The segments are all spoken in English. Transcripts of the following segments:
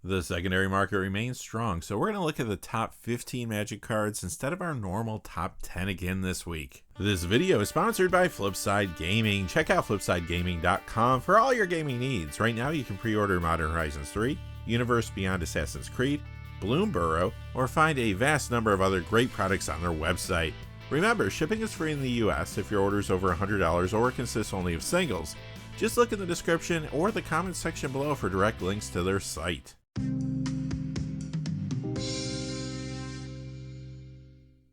The secondary market remains strong, so we're going to look at the top 15 Magic cards instead of our normal top 10 again this week. This video is sponsored by Flipside Gaming. Check out flipsidegaming.com for all your gaming needs. Right now you can pre-order Modern Horizons 3, Universe Beyond Assassin's Creed, Bloom Burrow, or find a vast number of other great products on their website. Remember, shipping is free in the US if your order is over $100 or consists only of singles. Just look in the description or the comments section below for direct links to their site.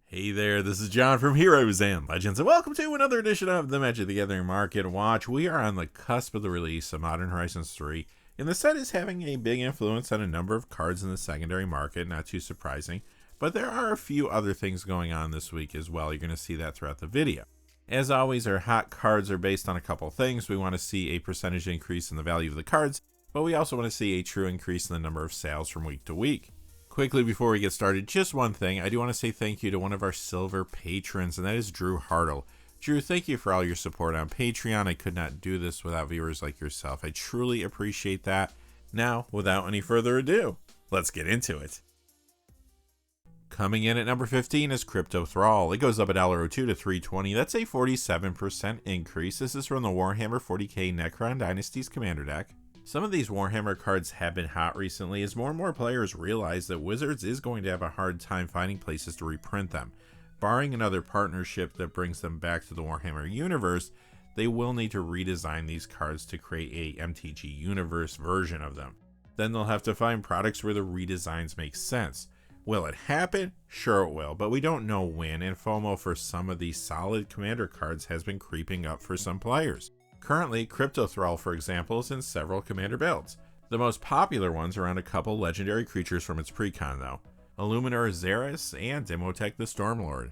Hey there, this is John from Heroes and Legends, and welcome to another edition of the Magic the Gathering Market Watch. We are on the cusp of the release of Modern Horizons 3, and the set is having a big influence on a number of cards in the secondary market, not too surprising, but there are a few other things going on this week as well. You're going to see that throughout the video. As always, our hot cards are based on a couple things. We want to see a percentage increase in the value of the cards, but we also want to see a true increase in the number of sales from week to week. Quickly before we get started, just one thing. I do want to say thank you to one of our silver patrons, and that is Drew Hartl. Drew, thank you for all your support on Patreon. I could not do this without viewers like yourself. I truly appreciate that. Now, without any further ado, let's get into it. Coming in at number 15 is Crypto Thrall. It goes up $1.02 to $3.20. That's a 47% increase. This is from the Warhammer 40k Necron Dynasties Commander deck. Some of these Warhammer cards have been hot recently as more and more players realize that Wizards is going to have a hard time finding places to reprint them. Barring another partnership that brings them back to the Warhammer universe, they will need to redesign these cards to create a MTG universe version of them. Then they'll have to find products where the redesigns make sense. Will it happen? Sure it will, but we don't know when, and FOMO for some of these solid Commander cards has been creeping up for some players. Currently, Crypto Thrall, for example, is in several Commander builds. The most popular ones are on a couple legendary creatures from its precon though, Illuminor Xeris and Demotech the Stormlord.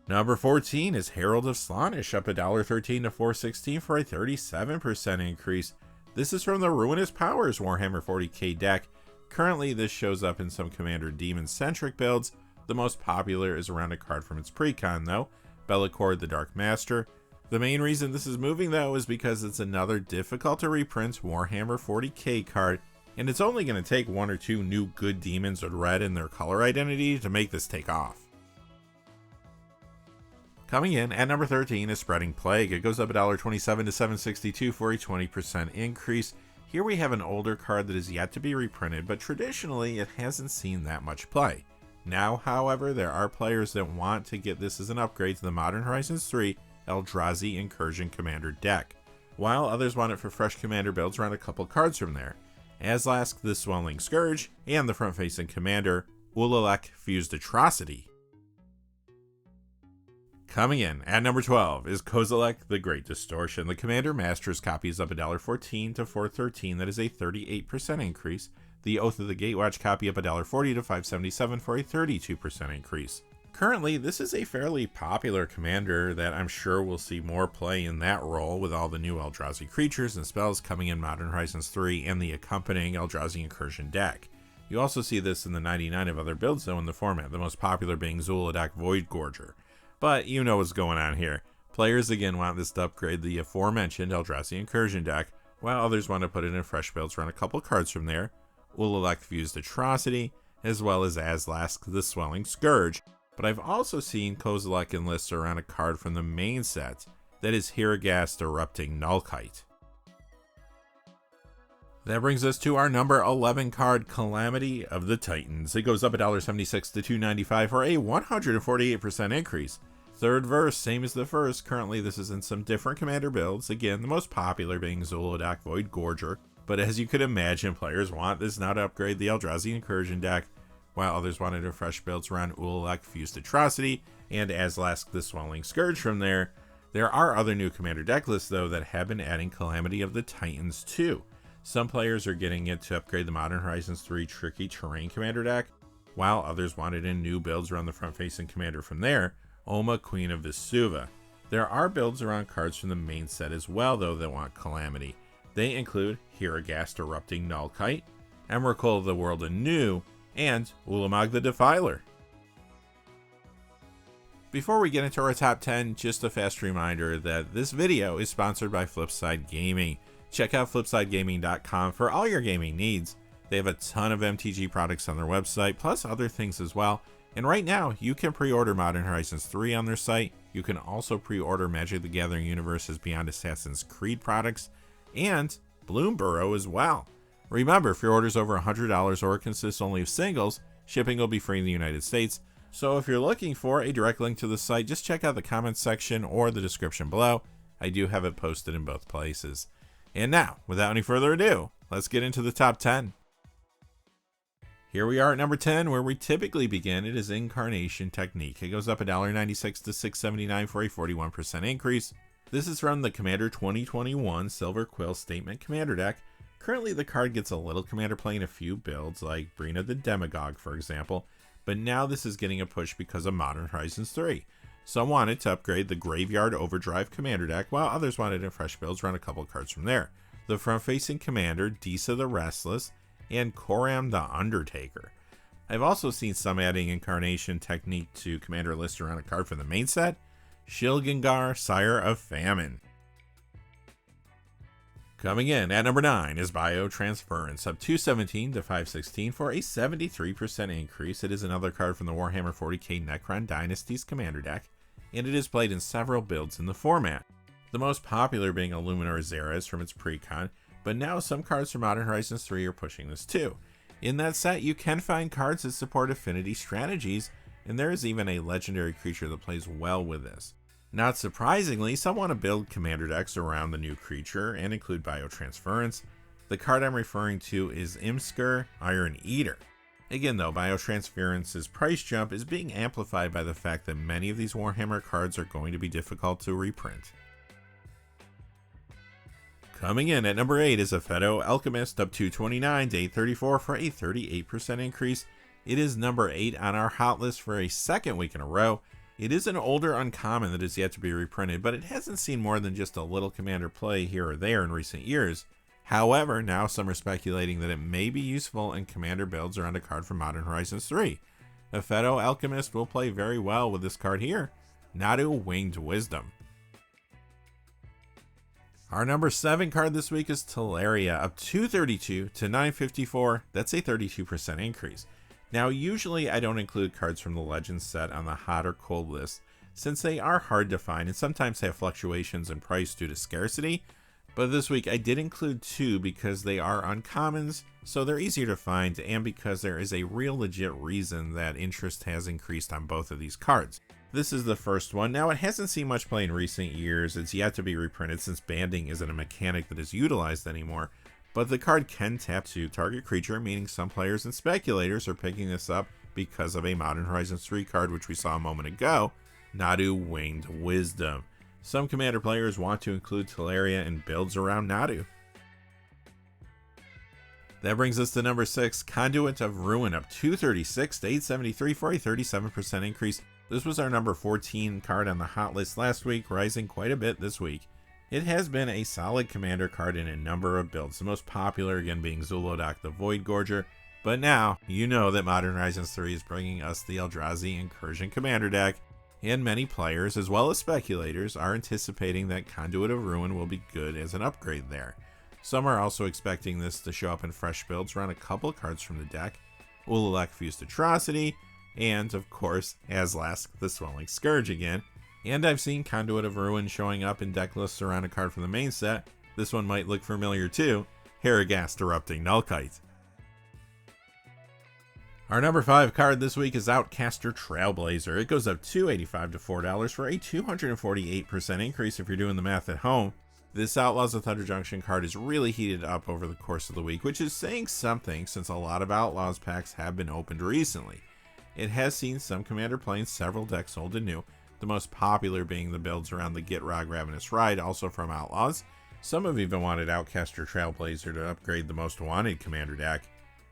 Number 14 is Herald of Slaanesh, up $1.13 to $4.16 for a 37% increase. This is from the Ruinous Powers Warhammer 40k deck. Currently, this shows up in some Commander Demon-centric builds. The most popular is around a card from its precon though, Be'lakor the Dark Master. The main reason this is moving though is because it's another difficult to reprint Warhammer 40k card, and it's only going to take one or two new good demons with red in their color identity to make this take off. Coming in at number 13 is Spreading Plague. It goes up $1.27 to $7.62 for a 20% increase. Here we have an older card that is yet to be reprinted, but traditionally it hasn't seen that much play. Now, however, there are players that want to get this as an upgrade to the Modern Horizons 3 Eldrazi Incursion Commander deck, while others want it for fresh Commander builds around a couple cards from there. Azlask the Swelling Scourge, and the front-facing Commander, Ulalek Fused Atrocity. Coming in at number 12 is Kozilek the Great Distortion. The Commander Masters copy is up $1.14 to $4.13. That is a 38% increase. The Oath of the Gatewatch copy up $1.40 to $5.77 for a 32% increase. Currently, this is a fairly popular commander that I'm sure will see more play in that role with all the new Eldrazi creatures and spells coming in Modern Horizons 3 and the accompanying Eldrazi Incursion deck. You also see this in the 99 of other builds though in the format, the most popular being Zuladak Voidgorger. But you know what's going on here. Players again want this to upgrade the aforementioned Eldrazi Incursion deck, while others want to put it in fresh builds around a couple cards from there, Ulalek Fused Atrocity, as well as Azlask the Swelling Scourge. But I've also seen Kozilek enlist around a card from the main set, that is Hiragast Erupting Nullkite. That brings us to our number 11 card, Calamity of the Titans. It goes up $1.76 to $2.95 for a 148% increase. Third verse, same as the first. Currently this is in some different Commander builds, again the most popular being Zuladak Voidgorger, but as you could imagine, players want this now to upgrade the Eldrazi Incursion deck, while others wanted a fresh builds around Ulalek Fused Atrocity and Azlask the Swelling Scourge from there. There are other new Commander deck lists though that have been adding Calamity of the Titans too. Some players are getting it to upgrade the Modern Horizons 3 Tricky Terrain Commander deck, while others wanted in new builds around the front-facing Commander from there, Oma Queen of Vesuva. There are builds around cards from the main set as well though that want Calamity. They include Hiragast Erupting Nullkite, Emrakul of the World Anew, and Ulamog the Defiler. Before we get into our top 10, just a fast reminder that this video is sponsored by Flipside Gaming. Check out FlipsideGaming.com for all your gaming needs. They have a ton of MTG products on their website, plus other things as well. And right now, you can pre-order Modern Horizons 3 on their site. You can also pre-order Magic the Gathering Universe's Beyond Assassin's Creed products, and Bloom Burrow as well. Remember, if your order's over $100 or consists only of singles, shipping will be free in the United States. So if you're looking for a direct link to the site, just check out the comments section or the description below. I do have it posted in both places. And now, without any further ado, let's get into the top 10. Here we are at number 10, where we typically begin. It is Incarnation Technique. It goes up $1.96 to $6.79 for a 41% increase. This is from the Commander 2021 Silver Quill Statement Commander deck. Currently, the card gets a little commander play in a few builds, like Brina the Demagogue, for example, but now this is getting a push because of Modern Horizons 3. Some wanted to upgrade the Graveyard Overdrive Commander deck, while others wanted in fresh builds run a couple cards from there. The front-facing commander, Disa the Restless, and Koram the Undertaker. I've also seen some adding Incarnation Technique to commander lists around a card from the main set, Shilgengar, Sire of Famine. Coming in at number 9 is Biotransference, up 217 to 516 for a 73% increase. It is another card from the Warhammer 40k Necron Dynasties commander deck, and it is played in several builds in the format. The most popular being Illuminor Xerath from its precon, but now some cards from Modern Horizons 3 are pushing this too. In that set, you can find cards that support affinity strategies, and there is even a legendary creature that plays well with this. Not surprisingly, some want to build commander decks around the new creature and include Biotransference. The card I'm referring to is Imskr, Iron Eater. Again though, Biotransference's price jump is being amplified by the fact that many of these Warhammer cards are going to be difficult to reprint. Coming in at number 8 is Apheto Alchemist, up 229 to 834 for a 38% increase. It is number 8 on our hot list for a second week in a row. It is an older uncommon that is yet to be reprinted, but it hasn't seen more than just a little commander play here or there in recent years. However, now some are speculating that it may be useful in commander builds around a card from Modern Horizons 3. Apheto Alchemist will play very well with this card here, Nadu Winged Wisdom. Our number 7 card this week is Teleria, up 232 to 954. That's a 32% increase. Now, usually I don't include cards from the Legends set on the hot or cold list, since they are hard to find and sometimes have fluctuations in price due to scarcity, but this week I did include 2 because they are uncommons, so they're easier to find, and because there is a real legit reason that interest has increased on both of these cards. This is the first one. Now, it hasn't seen much play in recent years. It's yet to be reprinted since banding isn't a mechanic that is utilized anymore, but the card can tap to target creature, meaning some players and speculators are picking this up because of a Modern Horizons 3 card which we saw a moment ago, Nadu Winged Wisdom. Some commander players want to include Teleria in builds around Nadu. That brings us to number 6, Conduit of Ruin, up 236 to 873 for a 37% increase. This was our number 14 card on the hot list last week, rising quite a bit this week. It has been a solid commander card in a number of builds, the most popular again being Zulodok the Void Gorger, but now you know that Modern Horizons 3 is bringing us the Eldrazi Incursion commander deck, and many players, as well as speculators, are anticipating that Conduit of Ruin will be good as an upgrade there. Some are also expecting this to show up in fresh builds around a couple cards from the deck, Ululak Fused Atrocity, and, of course, Azlask the Swelling Scourge again. And I've seen Conduit of Ruin showing up in deck lists around a card from the main set. This one might look familiar too, Haragast Erupting Nullkite. Our number 5 card this week is Outcaster Trailblazer. It goes up $2.85 to $4 for a 248% increase if you're doing the math at home. This Outlaws of Thunder Junction card is really heated up over the course of the week, which is saying something since a lot of Outlaws packs have been opened recently. It has seen some commander playing several decks old and new, the most popular being the builds around the Gitrog Ravenous Ride, also from Outlaws. Some have even wanted Outcaster Trailblazer to upgrade the most wanted commander deck.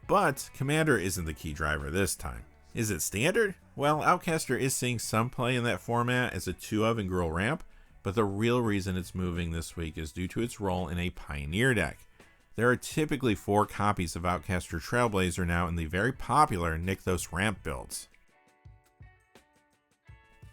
But commander isn't the key driver this time. Is it standard? Well, Outcaster is seeing some play in that format as a 2-of in Gruul Ramp, but the real reason it's moving this week is due to its role in a Pioneer deck. There are typically 4 copies of Outcaster Trailblazer now in the very popular Nykthos Ramp builds.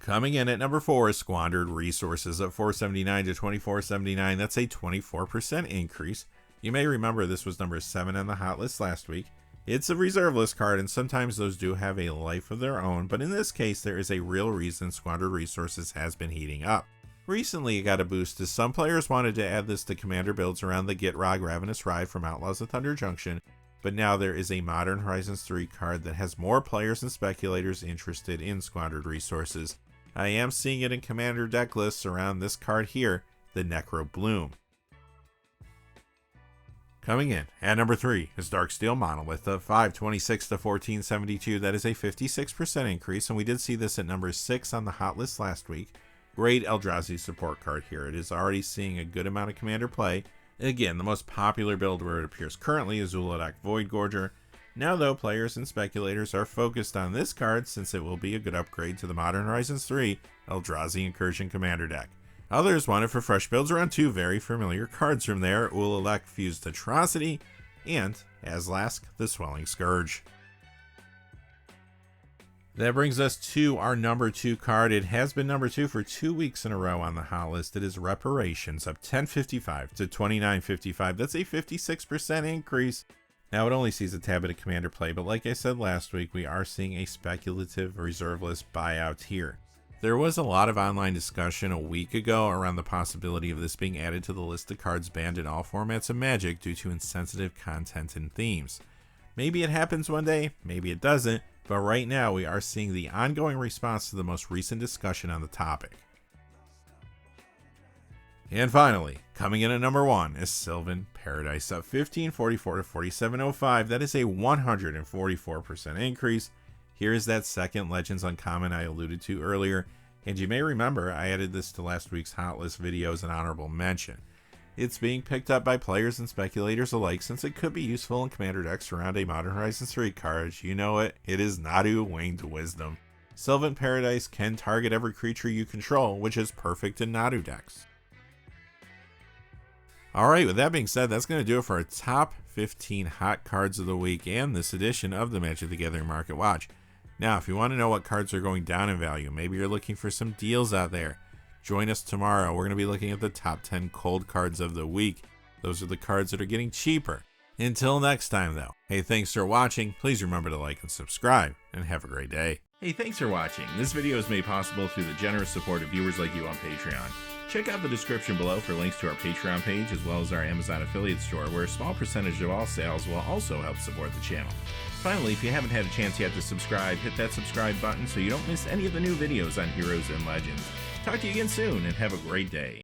Coming in at number 4 is Squandered Resources at $4.79 to $24.79. That's a 24% increase. You may remember this was number 7 on the hot list last week. It's a reserve list card, and sometimes those do have a life of their own, but in this case, there is a real reason Squandered Resources has been heating up. Recently, it got a boost as some players wanted to add this to commander builds around the Gitrog Ravenous Ride from Outlaws of Thunder Junction, but now there is a Modern Horizons 3 card that has more players and speculators interested in Squandered Resources. I am seeing it in commander deck lists around this card here, the Necro Bloom. Coming in at number 3 is Darksteel Monolith of $5.26 to $14.72. That is a 56% increase, and we did see this at number 6 on the hot list last week. Great Eldrazi support card here. It is already seeing a good amount of commander play. Again, the most popular build where it appears currently is Uladak Voidgorger. Now though, players and speculators are focused on this card since it will be a good upgrade to the Modern Horizons 3 Eldrazi Incursion commander deck. Others want it for fresh builds around 2 very familiar cards from there, Uladak Fused Atrocity and Azlask the Swelling Scourge. That brings us to our number 2 card. It has been number 2 for 2 weeks in a row on the hot list. It is Reparations of $10.55 to $29.55. That's a 56% increase. Now it only sees a tad bit of commander play, but like I said last week, we are seeing a speculative reserve list buyout here. There was a lot of online discussion a week ago around the possibility of this being added to the list of cards banned in all formats of Magic due to insensitive content and themes. Maybe it happens one day, maybe it doesn't, but right now we are seeing the ongoing response to the most recent discussion on the topic. And finally, coming in at number 1 is Sylvan Paradise up $15.44 to $47.05. That is a 144% increase. Here is that second Legends Uncommon I alluded to earlier, and you may remember I added this to last week's hot list video as an honorable mention. It's being picked up by players and speculators alike since it could be useful in commander decks around a Modern Horizons 3 card. You know it is Nadu Winged Wisdom. Sylvan Paradise can target every creature you control, which is perfect in Nadu decks. Alright, with that being said, that's going to do it for our top 15 hot cards of the week and this edition of the Magic the Gathering Market Watch. Now, if you want to know what cards are going down in value, maybe you're looking for some deals out there, join us tomorrow. We're going to be looking at the top 10 cold cards of the week. Those are the cards that are getting cheaper. Until next time, though, hey, thanks for watching. Please remember to like and subscribe, and have a great day. Hey, thanks for watching. This video is made possible through the generous support of viewers like you on Patreon. Check out the description below for links to our Patreon page as well as our Amazon affiliate store, where a small percentage of all sales will also help support the channel. Finally, if you haven't had a chance yet to subscribe, hit that subscribe button so you don't miss any of the new videos on Heroes and Legends. Talk to you again soon, and have a great day.